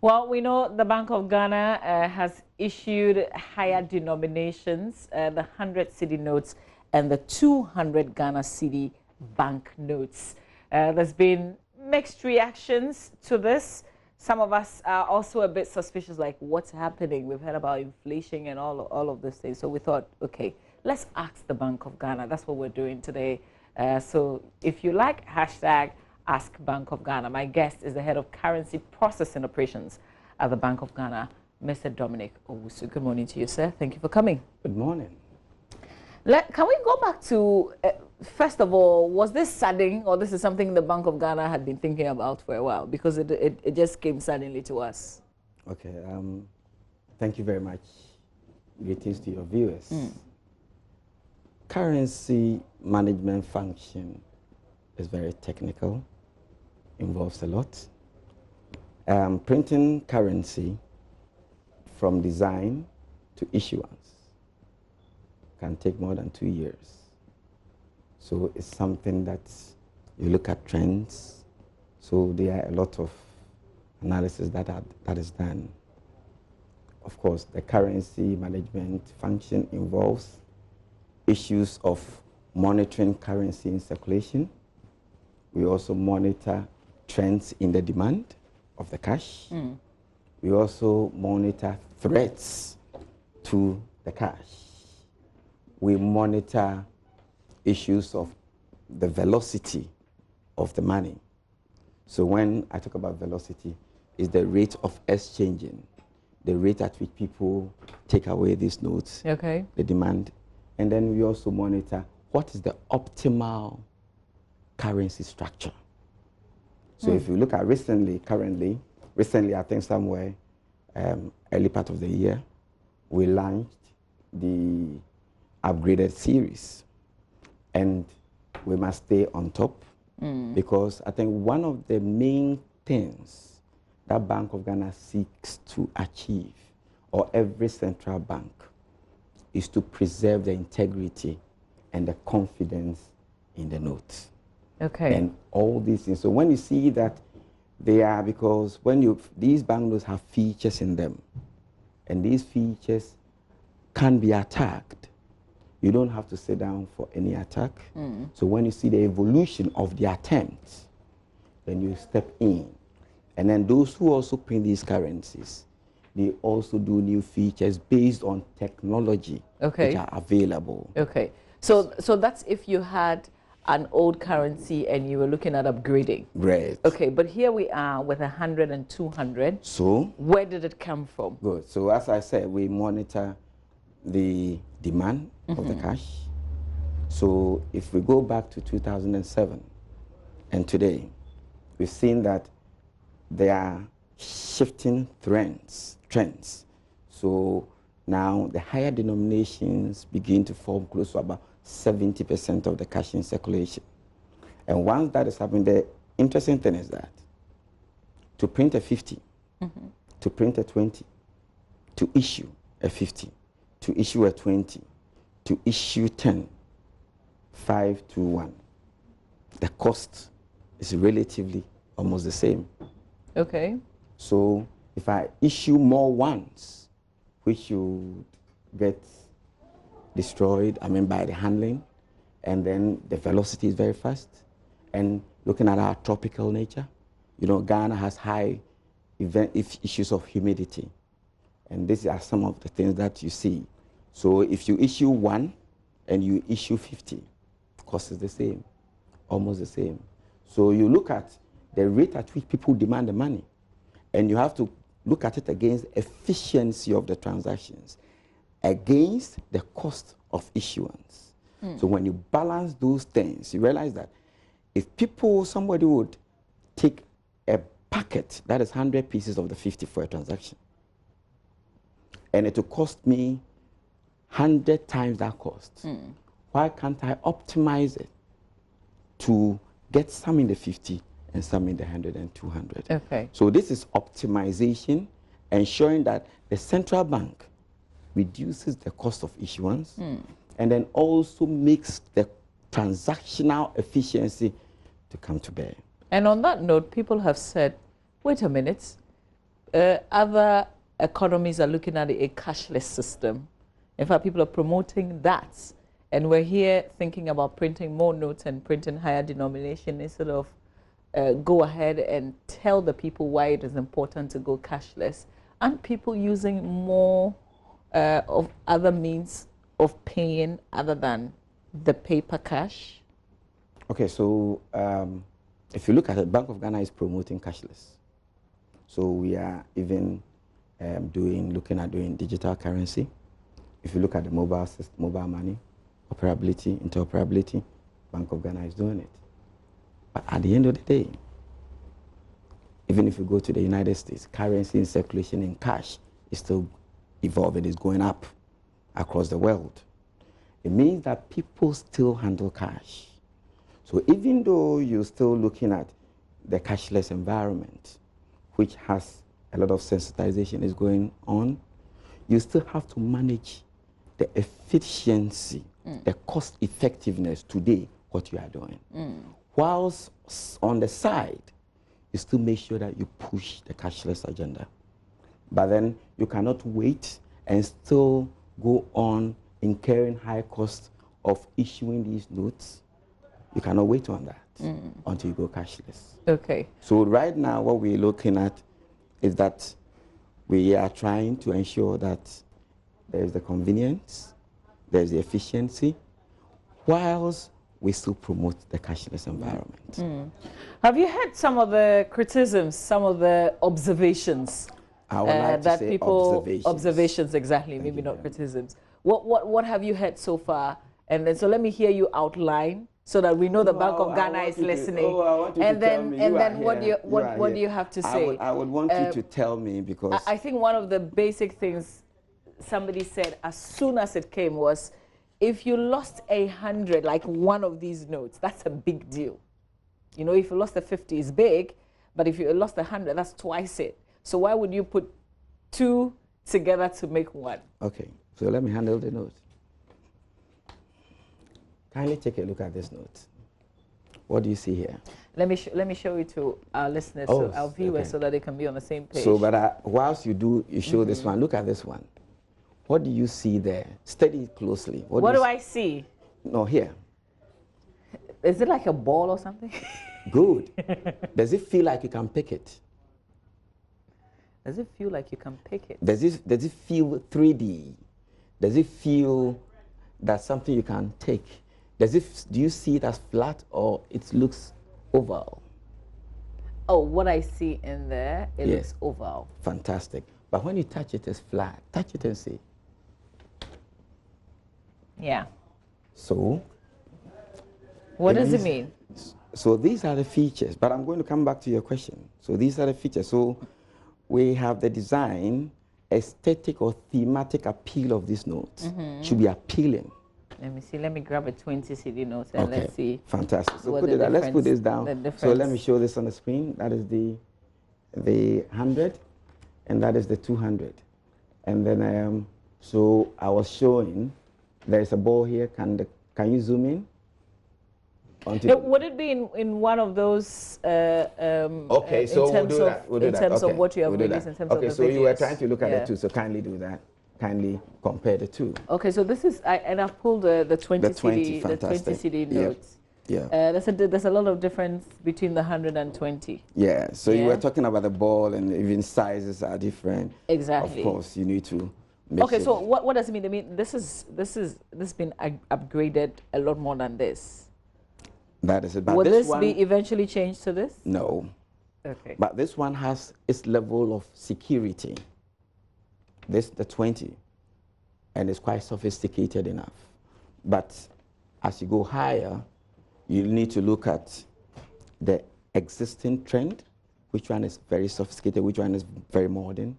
Well, we know the Bank of Ghana has issued higher denominations, the 100 Cedi notes and the 200 Ghana Cedi bank notes. There's been mixed reactions to this. Some of us are also a bit suspicious, like what's happening? We've heard about inflation and all of these things. So we thought, okay, let's ask the Bank of Ghana. That's what we're doing today. So if you like, hashtag Ask Bank of Ghana. My guest is the head of currency processing operations at the Bank of Ghana, Mr. Dominic Owusu. Good morning to you, sir. Thank you for coming. Good morning. Can we go back to, first of all, was this sudden, or this is something the Bank of Ghana had been thinking about for a while? Because it just came suddenly to us. Okay. Thank you very much. Greetings to your viewers. Currency management function is very technical, involves a lot. Printing currency from design to issuance can take more than 2 years. So it's something that you look at trends. So there are a lot of analysis that is done. Of course, the currency management function involves issues of monitoring currency in circulation. We also monitor trends in the demand of the cash. We also monitor threats to the cash. We monitor issues of the velocity of the money. So when I talk about velocity, it's the rate of exchanging, the rate at which people take away these notes, Okay. the demand. And then we also monitor what is the optimal currency structure. So if you look at recently, I think somewhere early part of the year, we launched the upgraded series. And we must stay on top because I think one of the main things that Bank of Ghana seeks to achieve, or every central bank, is to preserve the integrity and the confidence in the notes. Okay. And all these things. So when you see that they are, because these banknotes have features in them, and these features can be attacked, you don't have to sit down for any attack. So when you see the evolution of the attempts, then you step in. And then those who also print these currencies, they also do new features based on technology which are available. Okay. So that's if you had an old currency and you were looking at upgrading. Right. Okay, but here we are with 100 and 200. So where did it come from? Good. So as I said, we monitor the demand of the cash. So if we go back to 2007 and today, we've seen that there are shifting trends. So now the higher denominations begin to form close to about 70% of the cash in circulation. And once that is happening, the interesting thing is that to print a 50, to print a 20, to issue a 50, to issue a 20, to issue 10, 5 to 1, the cost is relatively almost the same. Okay. So if I issue more ones, which you get destroyed, by the handling, and then the velocity is very fast. And looking at our tropical nature, Ghana has high issues of humidity. And these are some of the things that you see. So if you issue 1 and you issue 50, cost is the same, almost the same. So you look at the rate at which people demand the money, and you have to look at it against efficiency of the transactions, against the cost of issuance. So when you balance those things, you realize that if somebody would take a packet that is 100 pieces of the 50 for a transaction, and it will cost me 100 times that cost, why can't I optimize it to get some in the 50 and some in the 100 and 200? Okay. So this is optimization, ensuring that the central bank reduces the cost of issuance and then also makes the transactional efficiency to come to bear. And on that note, people have said, wait a minute, Other economies are looking at a cashless system. In fact, people are promoting that. And we're here thinking about printing more notes and printing higher denomination instead of go ahead and tell the people why it is important to go cashless. And people using more of other means of paying other than the paper cash? Okay, so if you look at it, Bank of Ghana is promoting cashless. So we are even looking at doing digital currency. If you look at the mobile system, mobile money, operability, interoperability, Bank of Ghana is doing it. But at the end of the day, even if you go to the United States, currency in circulation in cash is still evolving, is going up across the world. It means that people still handle cash. So even though you're still looking at the cashless environment, which has a lot of sensitization is going on, you still have to manage the efficiency, the cost effectiveness today, what you are doing. Whilst on the side, you still make sure that you push the cashless agenda. But then you cannot wait and still go on incurring high costs of issuing these notes. You cannot wait on that until you go cashless. Okay. So right now, what we're looking at is that we are trying to ensure that there's the convenience, there's the efficiency, whilst we still promote the cashless environment. Have you heard some of the criticisms, some of the observations? I would like that to say people observations. Exactly, Thank maybe you, not ma'am. criticisms. What have you heard so far? And then so let me hear you outline so that we know the Bank of Ghana is listening. I want you and to tell then me. and then What what do you have to say? I would want you to tell me because I think one of the basic things somebody said as soon as it came was, if you lost 100, like one of these notes, that's a big deal. You know, if you lost a 50, it's big, but if you lost 100, that's twice it. So why would you put two together to make one? Okay, so let me handle the note. Kindly take a look at this note. What do you see here? Let me show it to our listeners, so our viewers, so that they can be on the same page. So, but whilst you show this one, look at this one. What do you see there? Study it closely. What do I see? No, here. Is it like a ball or something? Good. Does it feel like you can pick it? Does it feel like you can pick it? Does it feel 3D? Does it feel that's something you can take? Do you see it as flat or it looks oval? Oh, what I see in there, it looks oval. Fantastic. But when you touch it, it's flat. Touch it and see. Yeah. So? What does it mean? So these are the features, but I'm going to come back to your question. So these are the features. So we have the design, aesthetic or thematic appeal of this note. Should be appealing. Let me see. Let me grab a 20 Cedi note and let's see. Fantastic. So let's put this down. So let me show this on the screen. That is the 100, and that is the 200. And then so I was showing there is a ball here. Can you zoom in? Would it be in one of those? Okay, so we'll do that. In terms of what you have released, in terms of the videos. Okay, so you were trying to look at it too. So kindly do that. Kindly compare the two. Okay, so this is and I've pulled the 20 Cedi, the 20 Cedi notes. Yeah. There's a lot of difference between the 100 and 20. Yeah. So you were talking about the ball, and even sizes are different. Exactly. Of course, you need to. Okay, so what does it mean? I mean, this has been upgraded a lot more than this. That is it. But Will this be eventually changed to this? No. Okay. But this one has its level of security. The 20, and it's quite sophisticated enough. But as you go higher, you need to look at the existing trend, which one is very sophisticated, which one is very modern.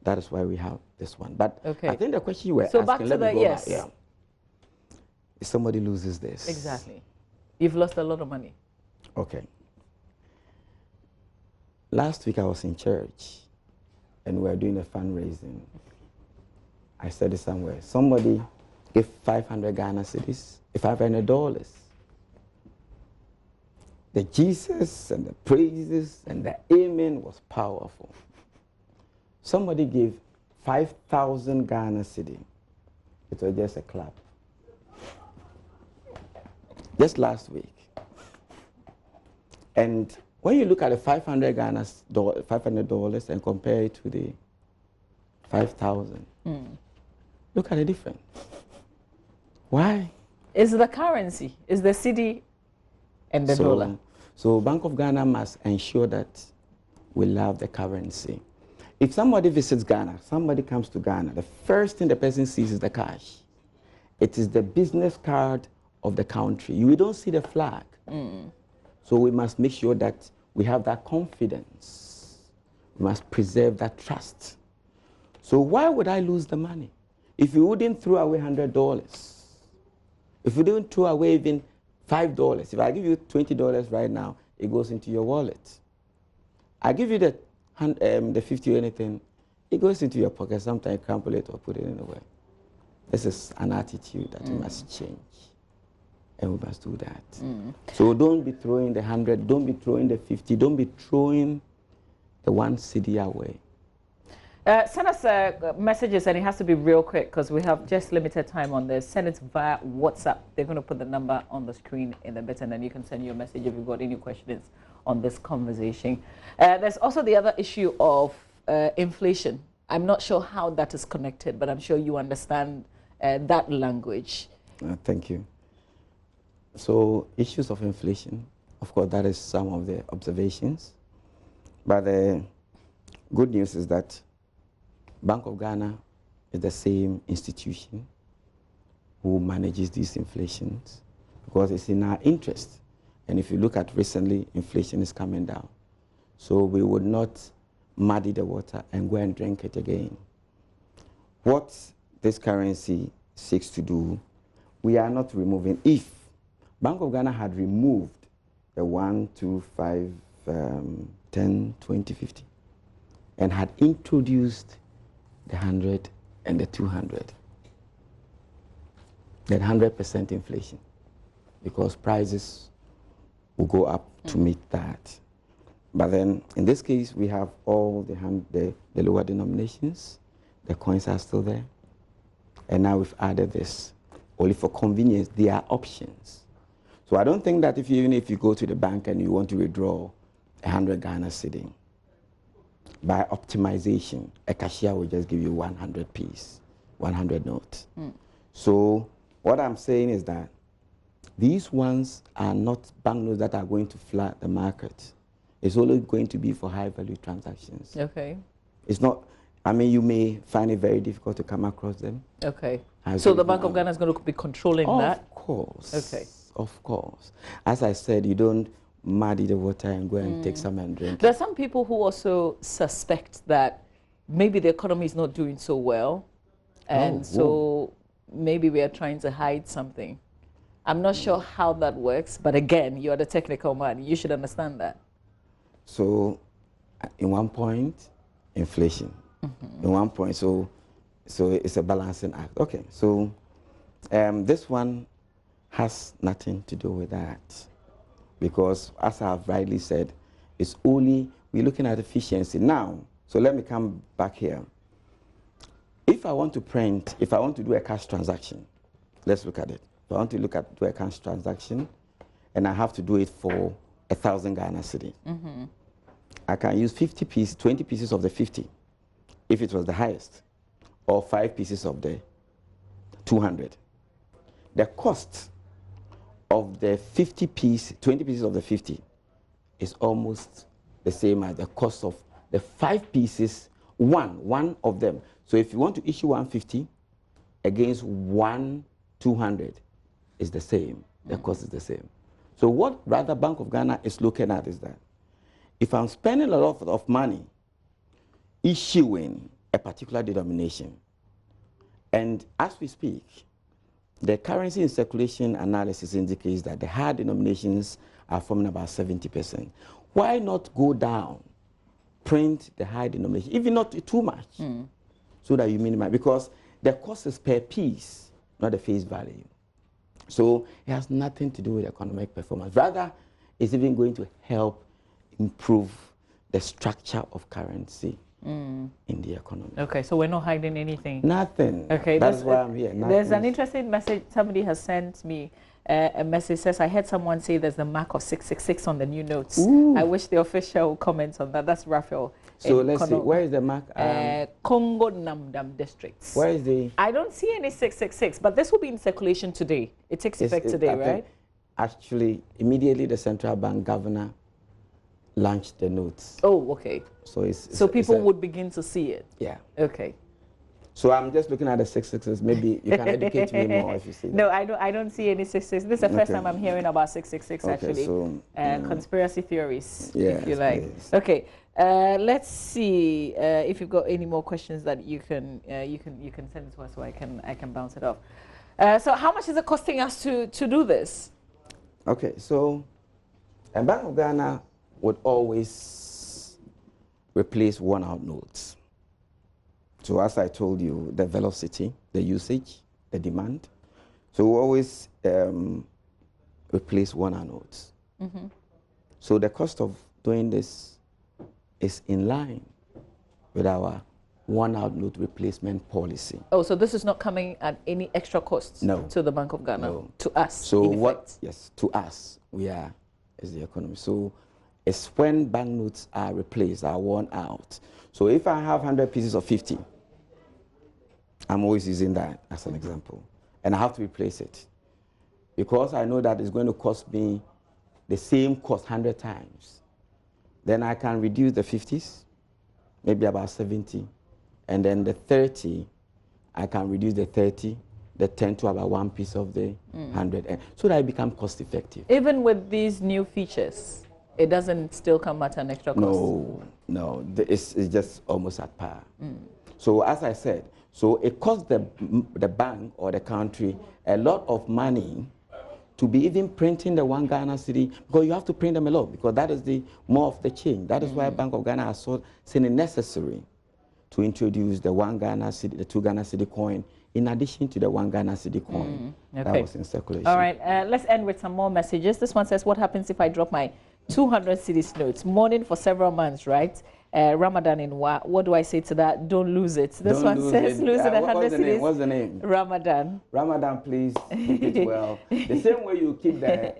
That is why we have this one. But I think the question you were asking, back to let me go back. yes. If somebody loses this. Exactly. You've lost a lot of money. Okay. Last week I was in church, and we were doing a fundraising. I said it somewhere. Somebody gave 500 Ghana cedis, $500. The Jesus and the praises and the amen was powerful. Somebody gave 5,000 Ghana cedi. It was just a clap. Just last week. And when you look at the $500 and compare it to the 5,000, look at the difference. Why? It's the currency. It's the cedi and the dollar. So Bank of Ghana must ensure that we love the currency. If somebody visits Ghana, somebody comes to Ghana, the first thing the person sees is the cash. It is the business card of the country. You don't see the flag. So we must make sure that we have that confidence. We must preserve that trust. So why would I lose the money? If you wouldn't throw away $100, if you don't throw away even $5, if I give you $20 right now, it goes into your wallet. I give you the 50 or anything, it goes into your pocket. Sometimes you crumple it or put it anywhere. This is an attitude that we must change. And we must do that. So don't be throwing the 100, don't be throwing the 50, don't be throwing the 1 cedi away. Send us messages, and it has to be real quick because we have just limited time on this. Send it via WhatsApp. They're going to put the number on the screen in a bit, and then you can send your message if you've got any questions on this conversation. There's also the other issue of inflation. I'm not sure how that is connected, but I'm sure you understand that language. Thank you. So issues of inflation, of course, that is some of the observations. But the good news is that Bank of Ghana is the same institution who manages these inflations because it's in our interest. And if you look at recently, inflation is coming down. So we would not muddy the water and go and drink it again. What this currency seeks to do, we are not removing. If Bank of Ghana had removed the 1, 2, 5, 10, 20, 50, and had introduced the 100 and the 200, then 100% inflation, because prices will go up to meet that. But then, in this case, we have all the lower denominations. The coins are still there. And now we've added this. Only for convenience, there are options. So I don't think that even if you go to the bank and you want to withdraw 100 Ghana cedi, by optimization, a cashier will just give you 100 piece, 100 notes. So what I'm saying is that these ones are not banknotes that are going to flood the market. It's only going to be for high-value transactions. Okay. It's not, I mean, you may find it very difficult to come across them. Okay. So the Bank of Ghana is going to be controlling that? Of course. Okay. Of course. As I said, you don't muddy the water and go and take some and drink. There are some people who also suspect that maybe the economy is not doing so well, and so maybe we are trying to hide something. I'm not sure how that works, but again, you're the technical man. You should understand that. So, in one point, inflation. In one point, so it's a balancing act. Okay, so this one has nothing to do with that, because as I've rightly said, it's only, we're looking at efficiency now. So let me come back here. If I want to print, if I want to do a cash transaction, let's look at it. If I want to do a cash transaction, and I have to do it for 1,000 Ghana cedi, I can use 50 pieces, 20 pieces of the 50, if it was the highest, or 5 pieces of the 200. The cost of the 50 piece, 20 pieces of the 50 is almost the same as the cost of the 5 pieces, one of them. So if you want to issue 150 against 200, is the same. The cost is the same. So what rather Bank of Ghana is looking at is that if I'm spending a lot of money issuing a particular denomination, and as we speak, the currency in circulation analysis indicates that the high denominations are forming about 70%. Why not go down, print the high denomination, even not too much, so that you minimize, because the cost is per piece, not the face value. So it has nothing to do with economic performance. Rather, it's even going to help improve the structure of currency in the economy. Okay, so we're not hiding anything. Nothing. Okay, that's why I'm here. There's an interesting message. Somebody has sent me a message. Says, I heard someone say there's the mark of 666 on the new notes. Ooh. I wish the official comments on that. That's Raphael. So let's see. Where is the mark? Congo Namdam districts. Where is the? I don't see any 666, but this will be in circulation today. It takes effect today, right? Actually, immediately the central bank governor launched the notes. Oh, okay. So people would begin to see it. Yeah. Okay. So I'm just looking at the 666. Maybe you can educate me more if you see that. No, I don't see any 666. This is the first time I'm hearing about 666 actually. So, conspiracy theories, yes, if you like. please. Okay. Let's see if you've got any more questions that you can send it to us so I can bounce it off. So how much is it costing us to do this? Okay, so a Bank of Ghana would always replace worn-out notes. So as I told you, the velocity, the usage, the demand. So we always replace worn-out notes. Mm-hmm. So the cost of doing this is in line with our worn-out note replacement policy. Oh, so this is not coming at any extra costs to the Bank of Ghana, to us. So what? Yes, to us, we are as the economy. So it's when banknotes are replaced, are worn out. So if I have 100 pieces of 50, I'm always using that as an example, and I have to replace it because I know that it's going to cost me the same cost 100 times. Then I can reduce the 50s, maybe about 70, and then the 30, I can reduce the 30, the 10 to about one piece of the 100, so that it becomes cost effective. Even with these new features, it doesn't still come at an extra cost? No, it's just almost at par. So as I said, so it costs the bank or the country a lot of money to be even printing the 1 Ghana cedi, because you have to print them a lot, because that is the more of the change. That is why Bank of Ghana has seen it necessary to introduce the 1 Ghana cedi, the 2 Ghana cedi coin, in addition to the 1 Ghana cedi coin that was in circulation. All right, let's end with some more messages. This one says, what happens if I drop my 200 cedis notes? Mourning for several months, right? Ramadan in what do I say to that? Don't lose it. This one says losing 100 cedis. What's the name? Ramadan. Ramadan, please keep it well. The same way you keep the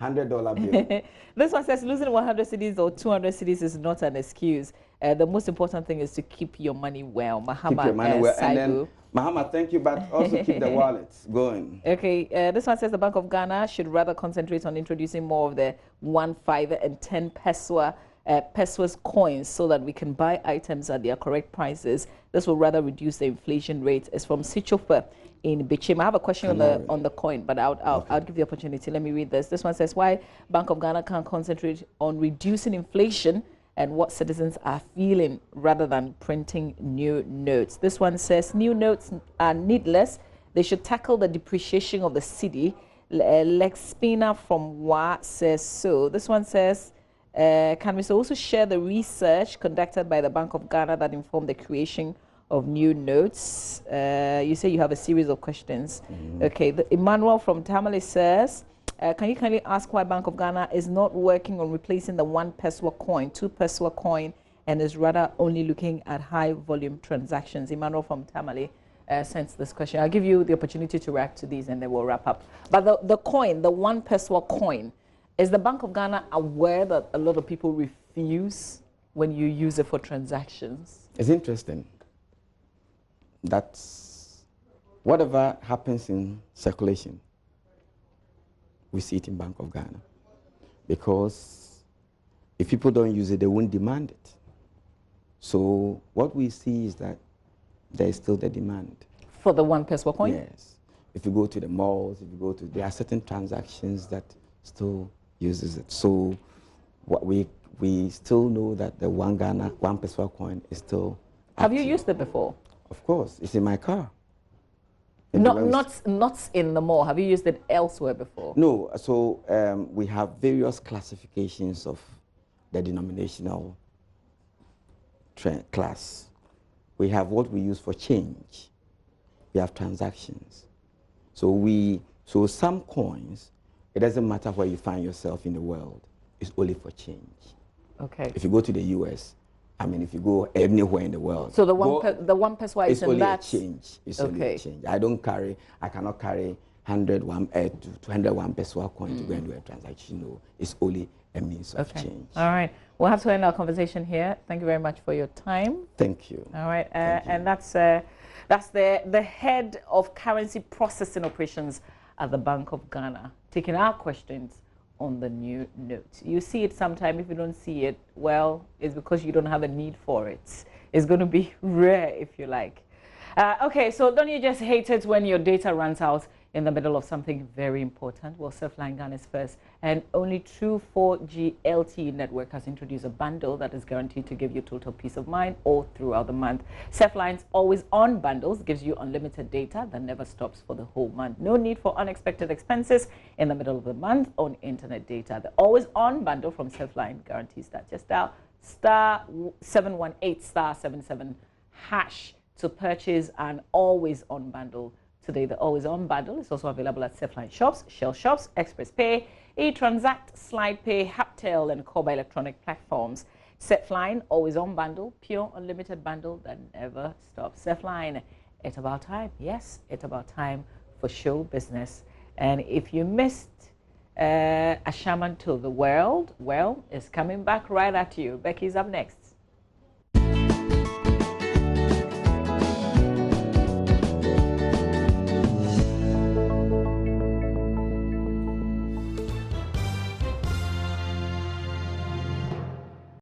$100 bill. This one says losing 100 cedis or 200 cedis is not an excuse. The most important thing is to keep your money well. Mahama, keep your money well. And then, Mahama, thank you, but also keep the wallets going. Okay, this one says the Bank of Ghana should rather concentrate on introducing more of the 1, 5, and 10 pesos coins so that we can buy items at their correct prices. This will rather reduce the inflation rate. It's from Sichofer in Bichim. I have a question on the coin, but I'll give you the opportunity. Let me read this. This one says, why Bank of Ghana can't concentrate on reducing inflation and what citizens are feeling rather than printing new notes. This one says, new notes are needless. They should tackle the depreciation of the cedi. Lex Spina from WA says so. This one says, can we also share the research conducted by the Bank of Ghana that informed the creation of new notes? You say you have a series of questions. Okay, Emmanuel from Tamale says, can you kindly ask why Bank of Ghana is not working on replacing the 1 peso coin, 2 peso coin, and is rather only looking at high volume transactions? Emmanuel from Tamale sends this question. I'll give you the opportunity to react to these and then we'll wrap up. But the coin, the 1 peso coin, is the Bank of Ghana aware that a lot of people refuse when you use it for transactions? It's interesting. That's whatever happens in circulation, we see it in Bank of Ghana. Because if people don't use it, they won't demand it. So what we see is that there is still the demand. For the 1 peso coin? Yes. If you go to the malls, there are certain transactions that still uses it. So what we still know that the 1 peso coin is still active. Have you used it before? Of course, it's in my car. Not in the mall. Have you used it elsewhere before? No. So we have various classifications of the denominational class. We have what we use for change. We have transactions. So some coins, it doesn't matter where you find yourself in the world. It's only for change. Okay. If you go to the US, I mean, if you go anywhere in the world. So the one peso it's is in only that. a change. It's Okay. only a change. I cannot carry 201 peso coin to go and do a transaction. No, it's only a means of change. All right. We'll have to end our conversation here. Thank you very much for your time. Thank you. All right. And that's the head of currency processing operations at the Bank of Ghana, taking our questions on the new note. You see it sometime. If you don't see it, well, it's because you don't have a need for it. It's going to be rare, if you like. Okay, so don't you just hate it when your data runs out in the middle of something very important? Well, Surfline Ghana's first and only true 4G LTE network has introduced a bundle that is guaranteed to give you total peace of mind all throughout the month. Surfline's always-on bundles gives you unlimited data that never stops for the whole month. No need for unexpected expenses in the middle of the month on internet data. The always-on bundle from Surfline guarantees that. Just dial *718 *77# to purchase an always-on bundle. Today, the always-on bundle is also available at Surfline shops, Shell shops, Express Pay, eTransact, Slide Pay, Haptel, and Koba electronic platforms. Surfline always-on bundle, pure unlimited bundle that never stops. Surfline, it's about time. Yes, it's about time for show business. And if you missed a shaman to the world, well, it's coming back right at you. Becky's up next.